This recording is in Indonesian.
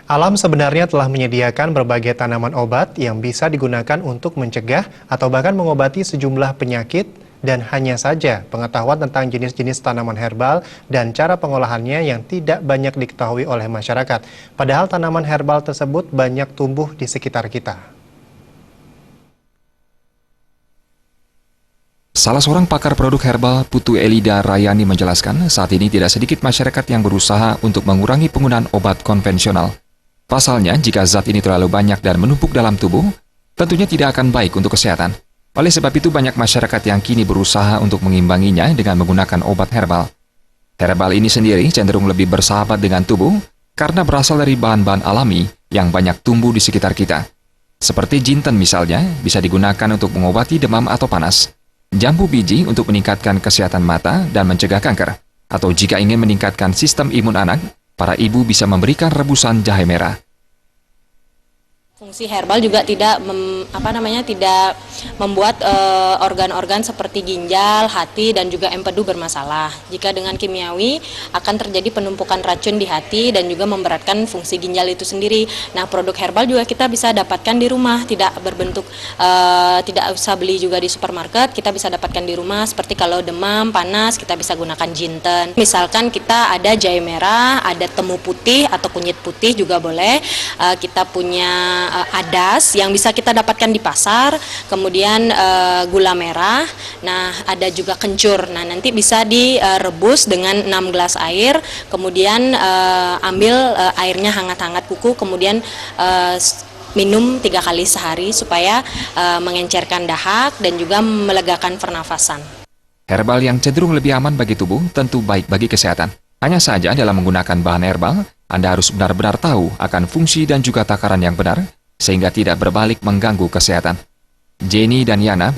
Alam sebenarnya telah menyediakan berbagai tanaman obat yang bisa digunakan untuk mencegah atau bahkan mengobati sejumlah penyakit, dan hanya saja pengetahuan tentang jenis-jenis tanaman herbal dan cara pengolahannya yang tidak banyak diketahui oleh masyarakat. Padahal tanaman herbal tersebut banyak tumbuh di sekitar kita. Salah seorang pakar produk herbal, Putu Elida Rayani menjelaskan, saat ini tidak sedikit masyarakat yang berusaha untuk mengurangi penggunaan obat konvensional. Pasalnya, jika zat ini terlalu banyak dan menumpuk dalam tubuh, tentunya tidak akan baik untuk kesehatan. Oleh sebab itu, banyak masyarakat yang kini berusaha untuk mengimbanginya dengan menggunakan obat herbal. Herbal ini sendiri cenderung lebih bersahabat dengan tubuh karena berasal dari bahan-bahan alami yang banyak tumbuh di sekitar kita. Seperti jinten misalnya, bisa digunakan untuk mengobati demam atau panas. Jambu biji untuk meningkatkan kesehatan mata dan mencegah kanker. Atau jika ingin meningkatkan sistem imun anak, para ibu bisa memberikan rebusan jahe merah. Fungsi herbal juga tidak membuat organ-organ seperti ginjal, hati, dan juga empedu bermasalah. Jika dengan kimiawi akan terjadi penumpukan racun di hati dan juga memberatkan fungsi ginjal itu sendiri. Nah, produk herbal juga kita bisa dapatkan di rumah, tidak berbentuk, tidak usah beli juga di supermarket, kita bisa dapatkan di rumah. Seperti kalau demam, panas, kita bisa gunakan jinten. Misalkan kita ada jahe merah, ada temu putih atau kunyit putih juga boleh. Kita punya adas yang bisa kita dapatkan di pasar, kemudian gula merah, nah ada juga kencur. Nah, nanti bisa direbus dengan 6 gelas air, kemudian ambil airnya hangat-hangat kuku, kemudian minum 3 kali sehari supaya mengencerkan dahak dan juga melegakan pernafasan. Herbal yang cenderung lebih aman bagi tubuh tentu baik bagi kesehatan. Hanya saja dalam menggunakan bahan herbal, Anda harus benar-benar tahu akan fungsi dan juga takaran yang benar, sehingga tidak berbalik mengganggu kesehatan. Jenny dan Yana